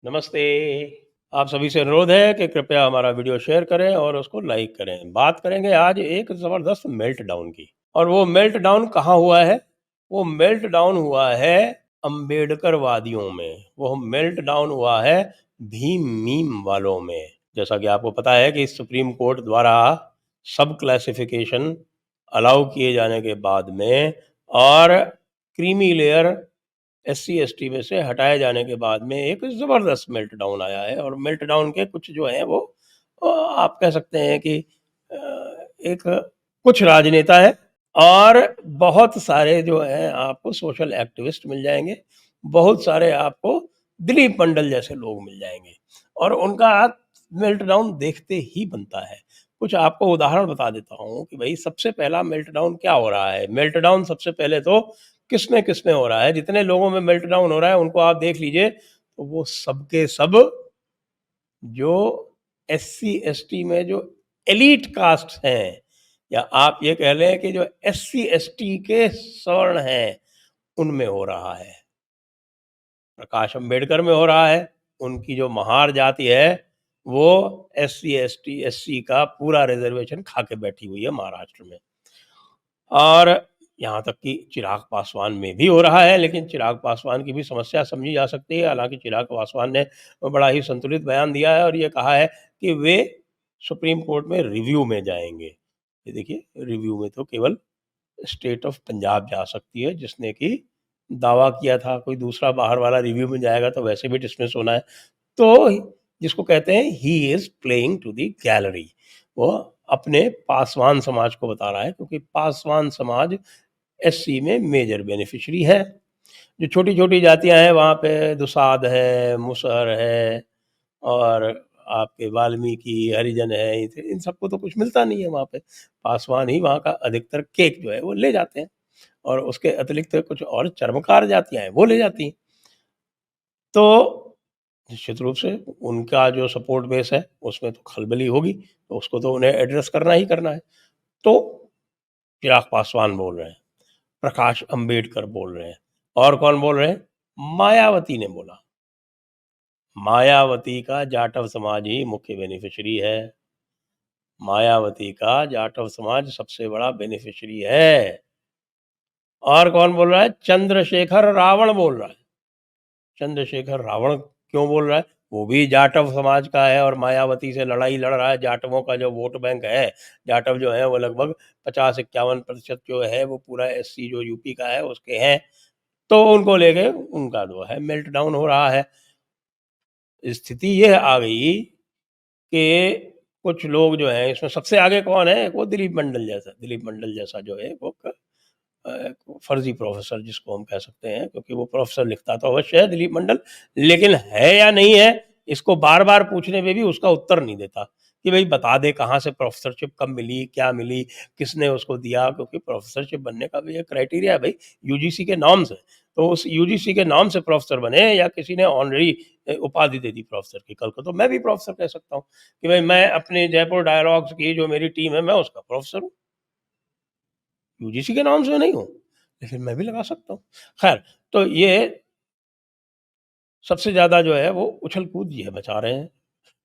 नमस्ते। आप सभी से अनुरोध है कि कृपया हमारा वीडियो शेयर करें और उसको लाइक करें। बात करेंगे आज एक ज़बरदस्त मेल्टडाउन की। और वो मेल्टडाउन कहाँ हुआ है? वो मेल्टडाउन हुआ है अम्बेडकर वादियों में। वो मेल्टडाउन हुआ है भीम मीम वालों में। जैसा कि आपको पता है कि सुप्रीम कोर्ट द्वारा सब क्लासिफिकेशन अलाउ किए जाने के बाद में और क्रीमी लेयर एससी एसटी में से हटाए जाने के बाद में एक ज़बरदस्त मेल्टडाउन आया है। और मेल्टडाउन के कुछ जो हैं वो आप कह सकते हैं कि एक कुछ राजनेता है और बहुत सारे जो हैं आपको सोशल एक्टिविस्ट मिल जाएंगे, बहुत सारे आपको दिलीप मंडल जैसे लोग मिल जाएंगे और उनका मेल्टडाउन देखते ही बनता है। कुछ आपको उदाहरण बता देता हूँ कि भाई सबसे पहला मेल्टडाउन क्या हो रहा है। मेल्टडाउन सबसे पहले तो किसमें किसमें हो रहा है, जितने लोगों में मेल्टडाउन हो रहा है उनको आप देख लीजिए, तो वो सबके सब जो एससी एसटी में जो एलीट कास्ट हैं, या आप ये कह लें कि जो एससी एसटी के सवर्ण हैं, उनमें हो रहा है। प्रकाश अंबेडकर में हो रहा है। उनकी जो महार जाति है वो एससी एसटी एससी का पूरा रिजर्वेशन खा के बैठी हुई है महाराष्ट्र में। और यहाँ तक कि चिराग पासवान में भी हो रहा है, लेकिन चिराग पासवान की भी समस्या समझी जा सकती है। हालांकि चिराग पासवान ने बड़ा ही संतुलित बयान दिया है और ये कहा है कि वे सुप्रीम कोर्ट में रिव्यू में जाएंगे। ये देखिए, रिव्यू में तो केवल स्टेट ऑफ पंजाब जा सकती है, जिसने कि दावा किया था कोई दूसरा बाहर वाला रिव्यू में जाएगा तो वैसे भी डिसमिस होना है। तो जिसको कहते हैं he is playing to the gallery, वो अपने पासवान समाज को बता रहा है, क्योंकि पासवान समाज एससी में मेजर बेनिफिशियरी है। जो छोटी छोटी जातियां हैं वहाँ पे दुसाध है, मुसहर है और आपके वाल्मीकि हरिजन है, इन सबको तो कुछ मिलता नहीं है वहाँ पे। पासवान ही वहाँ का अधिकतर केक जो है वो ले जाते हैं और उसके अतिरिक्त कुछ और चर्मकार जातियां हैं वो ले जाती हैं। तो निश्चित रूप से उनका जो सपोर्ट बेस है उसमें तो खलबली होगी, तो उसको तो उन्हें एड्रेस करना ही करना है। तो चिराग पासवान बोल रहे हैं, प्रकाश अंबेडकर बोल रहे हैं, और कौन बोल रहे हैं? मायावती ने बोला। मायावती का जाटव समाज ही मुख्य बेनिफिशियरी है। मायावती का जाटव समाज सबसे बड़ा बेनिफिशियरी है। और कौन बोल रहा है? चंद्रशेखर रावण बोल रहा है। चंद्रशेखर रावण क्यों बोल रहा है? वो भी जाटव समाज का है और मायावती से लड़ाई लड़ रहा है। जाटवों का जो वोट बैंक है, जाटव जो है वो लगभग 50-51% जो है वो पूरा एससी जो यूपी का है उसके हैं। तो उनको लेके उनका जो है मेल्टडाउन हो रहा है। स्थिति यह आ गई कि कुछ लोग जो हैं इसमें सबसे आगे कौन है? वो दिलीप मंडल जैसा जो है वो फर्जी प्रोफेसर जिसको हम कह सकते हैं, क्योंकि वो प्रोफेसर लिखता तो अवश्य है दिलीप मंडल, लेकिन है या नहीं है इसको बार बार पूछने पे भी उसका उत्तर नहीं देता कि भाई बता दे कहाँ से प्रोफेसरशिप, कब मिली, क्या मिली, किसने उसको दिया। क्योंकि प्रोफेसरशिप बनने का भी एक क्राइटेरिया है भाई, यूजीसी के नाम से। तो उस यूजीसी के नाम से प्रोफेसर बने या किसी ने ऑनरी उपाधि दे दी प्रोफेसर की, कल को तो मैं भी प्रोफेसर कह सकता हूँ कि भाई मैं अपने जयपुर डायलॉग्स की जो मेरी टीम है मैं उसका प्रोफेसर हूँ। यूजीसी के नाम से नहीं हूँ, लेकिन मैं भी लगा सकता हूँ। खैर, तो ये सबसे ज़्यादा जो है वो उछल-कूद ये मचा रहे हैं।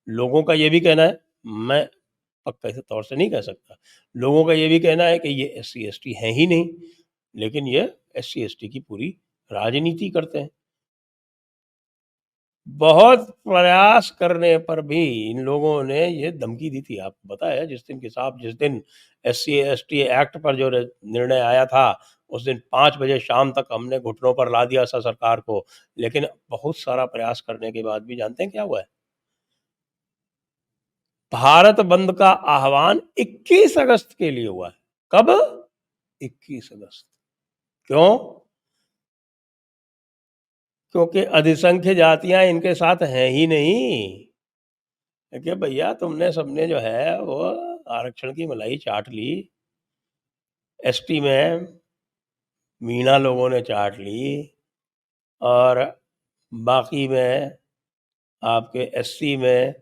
लोगों का ये भी कहना है, मैं पक्के से तौर से नहीं कह सकता, लोगों का ये भी कहना है कि ये एससी-एसटी हैं ही नहीं, लेकिन ये एससी-एसटी की पूरी राजनीति करते हैं। बहुत प्रयास करने पर भी इन लोगों ने ये धमकी दी थी। आपको पता है जिस दिन एससी एसटी एक्ट पर जो निर्णय आया था, उस दिन 5 बजे शाम तक हमने घुटनों पर ला दिया था सरकार को। लेकिन बहुत सारा प्रयास करने के बाद भी जानते हैं क्या हुआ है? भारत बंद का आह्वान 21 अगस्त के लिए हुआ है। कब? 21 अगस्त। क्यों? क्योंकि अधिसंख्य जातियां इनके साथ हैं ही नहीं। देखिए भैया, तुमने सबने जो है वो आरक्षण की मलाई चाट ली। एसटी में मीणा लोगों ने चाट ली और बाकी में आपके एससी में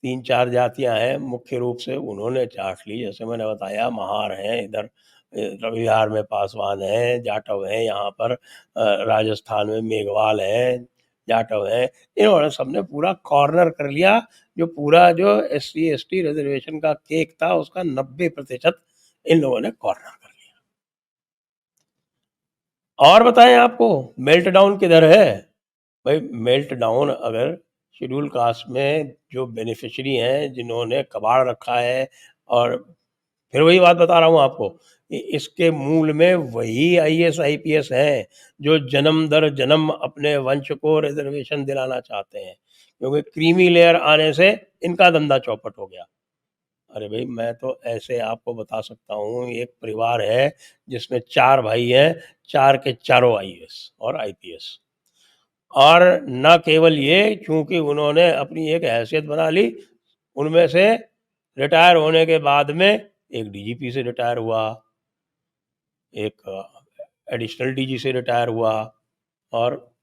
3-4 जातियां हैं मुख्य रूप से, उन्होंने चाट ली। जैसे मैंने बताया, महार हैं इधर, बिहार में पासवान हैं, जाटव हैं यहाँ पर, राजस्थान में मेघवाल हैं, जाटव हैं, इन्होंने सबने पूरा कॉर्नर कर लिया। जो पूरा जो एससी एसटी रिजर्वेशन का केक था उसका 90% इन लोगों ने कॉर्नर कर लिया। और बताएं आपको मेल्ट डाउन किधर है? भाई मेल्ट डाउन अगर शेड्यूल कास्ट में जो बेनिफिशियरी हैं जिन्होंने कबाड़ रखा है, और फिर वही बात बता रहा हूँ आपको कि इसके मूल में वही आईएएस आईपीएस हैं जो जन्म दर जन्म अपने वंश को रिजर्वेशन दिलाना चाहते हैं, क्योंकि क्रीमी लेयर आने से इनका धंधा चौपट हो गया। अरे भाई मैं तो ऐसे आपको बता सकता हूँ, एक परिवार है जिसमें 4 भाई हैं, 4 के चारों आईएएस और आईपीएस। और न केवल ये, चूंकि उन्होंने अपनी एक हैसियत बना ली, उनमें से रिटायर होने के बाद में एक डीजीपी से रिटायर हुआ, एक एडिशनल डीजी से रिटायर हुआ, और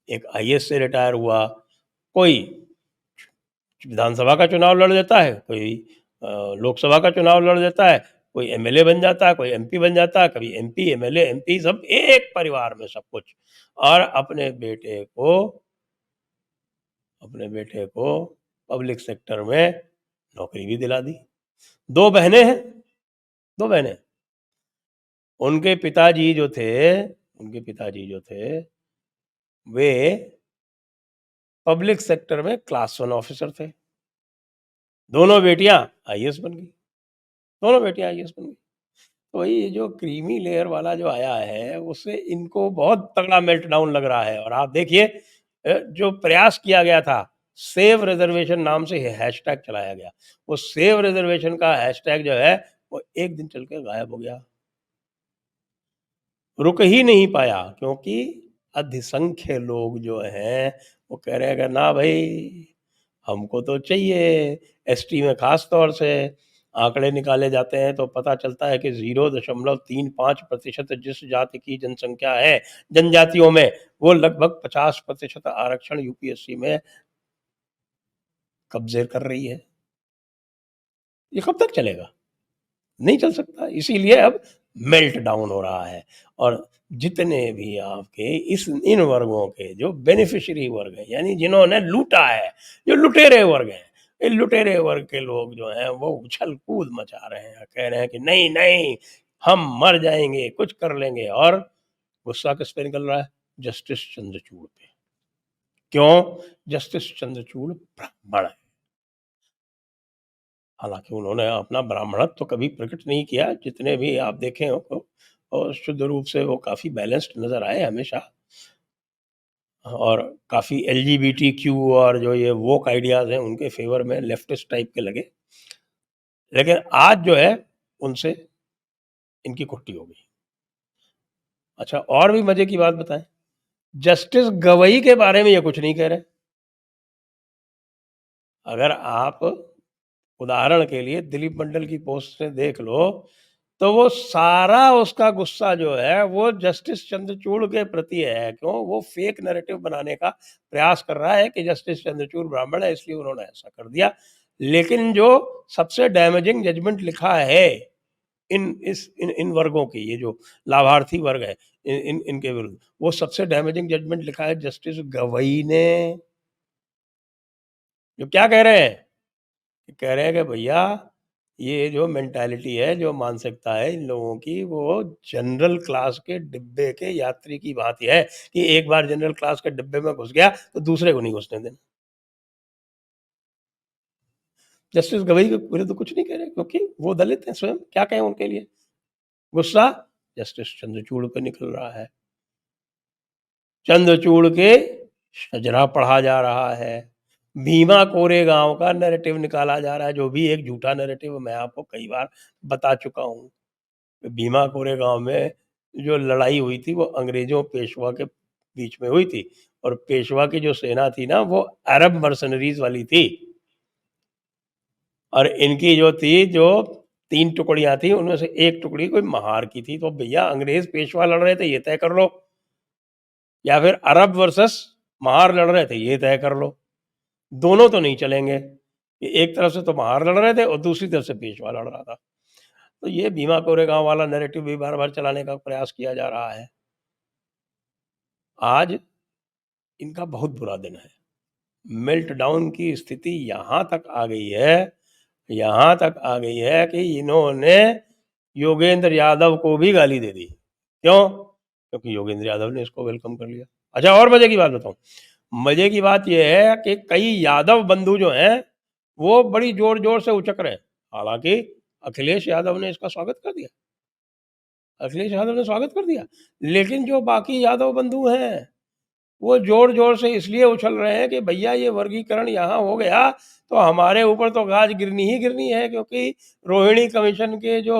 एक आईएएस से रिटायर हुआ। कोई विधानसभा का चुनाव लड़ देता है, कोई लोकसभा का चुनाव लड़ देता है, कोई एमएलए बन जाता है, कोई एमपी बन जाता है, कभी एमपी एमएलए एमपी सब एक परिवार में सब कुछ। और अपने बेटे को पब्लिक सेक्टर में नौकरी भी दिला दी। 2 बहनें हैं, 2 बहनें। उनके पिताजी जो थे वे पब्लिक सेक्टर में क्लास 1 ऑफिसर थे। दोनों बेटियां आईएएस बन गई, दोनों बेटियां आईएएस बन गई। तो वही ये जो क्रीमी लेयर वाला जो आया है उससे इनको बहुत तगड़ा मेल्ट डाउन लग रहा है। और आप देखिए जो प्रयास किया गया था, सेव रिजर्वेशन नाम से हैशटैग चलाया गया, वो सेव रिजर्वेशन का हैशटैग जो है वो एक दिन चल के गायब हो गया, रुक ही नहीं पाया, क्योंकि अधिसंख्य लोग जो हैं वो कह रहे हैं कि ना भाई हमको तो चाहिए। एसटी में खास तौर से आंकड़े निकाले जाते हैं तो पता चलता है कि 0.35% जिस जाति की जनसंख्या है जनजातियों में, वो लगभग 50% आरक्षण यूपीएससी में कब्जे कर रही है। ये कब तक चलेगा? नहीं चल सकता। इसीलिए अब मेल्ट डाउन हो रहा है। और जितने भी आपके इन वर्गों के जो बेनिफिशियरी वर्ग हैं, यानी जिन्होंने लूटा है, जो लुटेरे वर्ग हैं, इन लुटेरे वर्ग के लोग जो हैं वो उछल कूद मचा रहे हैं, कह रहे हैं कि नहीं नहीं हम मर जाएंगे, कुछ कर लेंगे। और गुस्सा किस पे निकल रहा है? जस्टिस चंद्रचूड़ पे। क्यों? जस्टिस चंद्रचूड़ ब्राह्मण है। हालाँकि उन्होंने अपना ब्राह्मणत्व तो कभी प्रकट नहीं किया, जितने भी आप देखे हो तो, और शुद्ध रूप से वो काफ़ी बैलेंस्ड नज़र आए हमेशा, और काफ़ी एलजीबीटीक्यू और जो ये वोक आइडियाज़ हैं उनके फ़ेवर में लेफ्टिस्ट टाइप के लगे। लेकिन आज जो है उनसे इनकी कुट्टी हो गई। अच्छा, और भी मज़े की बात बताएँ, जस्टिस गवई के बारे में ये कुछ नहीं कह रहे। अगर आप उदाहरण के लिए दिलीप मंडल की पोस्ट से देख लो, तो वो सारा उसका गुस्सा जो है वो जस्टिस चंद्रचूड़ के प्रति है। क्यों? वो फेक नैरेटिव बनाने का प्रयास कर रहा है कि जस्टिस चंद्रचूड़ ब्राह्मण है इसलिए उन्होंने ऐसा कर दिया। लेकिन जो सबसे डैमेजिंग जजमेंट लिखा है इन वर्गों की, ये जो लाभार्थी वर्ग है इनके विरुद्ध, वो सबसे डैमेजिंग जजमेंट लिखा है जस्टिस गवई ने। जो क्या कह रहे हैं? कह रहे हैं कि भैया ये जो मेंटालिटी है, जो मानसिकता है इन लोगों की, वो जनरल क्लास के डिब्बे के यात्री की भांति है कि एक बार जनरल क्लास के डिब्बे में घुस गया तो दूसरे को नहीं घुसने देना। जस्टिस गवई के विरुद्ध कुछ नहीं कह रहे, क्योंकि वो दलित हैं स्वयं, क्या कहें उनके लिए। गुस्सा जस्टिस चंद्रचूड़ पे निकल रहा है। चंद्रचूड़ के शजरा पढ़ा जा रहा है, भीमा कोरेगांव का नैरेटिव निकाला जा रहा है, जो भी एक झूठा नैरेटिव मैं आपको कई बार बता चुका हूँ। भीमा कोरेगांव में जो लड़ाई हुई थी वो अंग्रेजों पेशवा के बीच में हुई थी, और पेशवा की जो सेना थी ना वो अरब मर्सनरीज वाली थी, और इनकी जो थी जो 3 टुकड़ियां थी उनमें से एक टुकड़ी कोई महार की थी। तो भैया अंग्रेज पेशवा लड़ रहे थे ये तय कर लो, या फिर अरब वर्सेस महार लड़ रहे थे ये तय कर लो। दोनों तो नहीं चलेंगे कि एक तरफ से तो महार लड़ रहे थे और दूसरी तरफ से पेशवा लड़ रहा था। तो ये भीमा कोरेगांव वाला नैरेटिव भी बार बार चलाने का प्रयास किया जा रहा है। आज इनका बहुत बुरा दिन है। मेल्ट डाउन की स्थिति यहाँ तक आ गई है, यहाँ तक आ गई है कि इन्होंने योगेंद्र यादव को भी गाली दे दी। क्यों? क्योंकि योगेंद्र यादव ने इसको वेलकम कर लिया। अच्छा, और मजे की बात बताऊं, मजे की बात यह है कि कई यादव बंधु जो हैं वो बड़ी जोर जोर से उचक रहे हैं। हालांकि अखिलेश यादव ने इसका स्वागत कर दिया, अखिलेश यादव ने स्वागत कर दिया, लेकिन जो बाकी यादव बंधु हैं वो जोर जोर से इसलिए उछल रहे हैं कि भैया ये वर्गीकरण यहाँ हो गया तो हमारे ऊपर तो गाज गिरनी ही गिरनी है, क्योंकि रोहिणी कमीशन के जो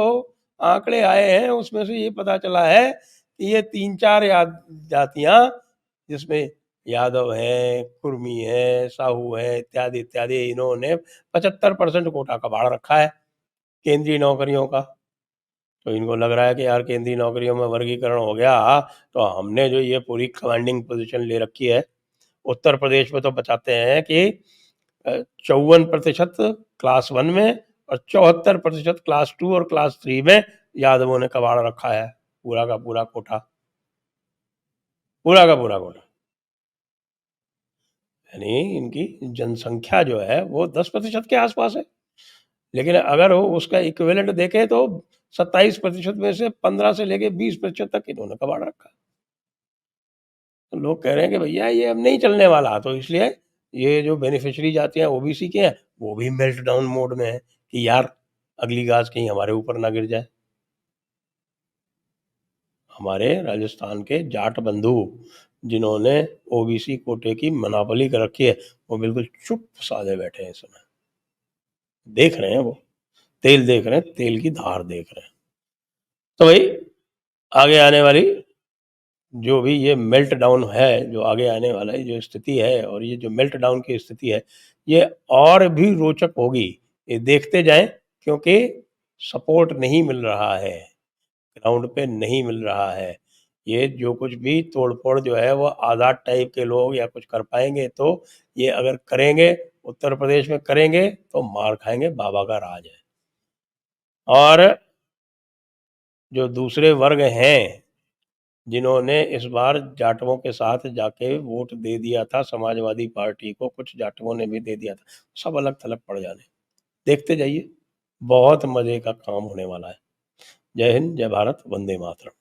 आंकड़े आए हैं उसमें से ये पता चला है कि ये 3-4 जातियां, जिसमें यादव हैं, कुर्मी हैं, साहू हैं, इत्यादि इत्यादि, इन्होंने 75% कोटा कबाड़ रखा है केंद्रीय नौकरियों का। तो इनको लग रहा है कि यार केंद्रीय नौकरियों में वर्गीकरण हो गया तो हमने जो ये पूरी कमांडिंग पोजीशन ले रखी है। उत्तर प्रदेश में तो बताते हैं कि 54% क्लास 1 में और 74% क्लास 2 और क्लास 3 में यादवों ने कबाड़ रखा है। पूरा का पूरा कोटा, पूरा का पूरा कोटा। यानी इनकी जनसंख्या जो है वो 10% के आसपास है, लेकिन अगर वो उसका इक्विवेलेंट देखें तो 27% में से 15 से लेके 20% तक इन्होंने कबाड़ रखा। तो लोग कह रहे हैं कि भैया ये अब नहीं चलने वाला, तो इसलिए ये जो बेनिफिशियरी जाते हैं ओबीसी के हैं वो भी मेल्ट डाउन मोड में है कि यार अगली गाज कहीं हमारे ऊपर ना गिर जाए। हमारे राजस्थान के जाट बंधु जिन्होंने ओबीसी कोटे की मनापली कर रखी है वो बिल्कुल चुप साधे बैठे हैं, इस समय देख रहे हैं, वो तेल देख रहे हैं, तेल की धार देख रहे हैं। तो भाई आगे आने वाली जो भी ये मेल्ट डाउन है, जो आगे आने वाला है जो स्थिति है, और ये जो मेल्ट डाउन की स्थिति है ये और भी रोचक होगी। ये देखते जाएं, क्योंकि सपोर्ट नहीं मिल रहा है, ग्राउंड पे नहीं मिल रहा है। ये जो कुछ भी तोड़फोड़ जो है वो आज़ाद टाइप के लोग या कुछ कर पाएंगे, तो ये अगर करेंगे उत्तर प्रदेश में करेंगे तो मार खाएंगे, बाबा का राज है। और जो दूसरे वर्ग हैं जिन्होंने इस बार जाटवों के साथ जाके वोट दे दिया था समाजवादी पार्टी को, कुछ जाटवों ने भी दे दिया था, सब अलग थलग पड़ जाने। देखते जाइए, बहुत मजे का काम होने वाला है। जय हिंद, जय भारत, वंदे मातरम।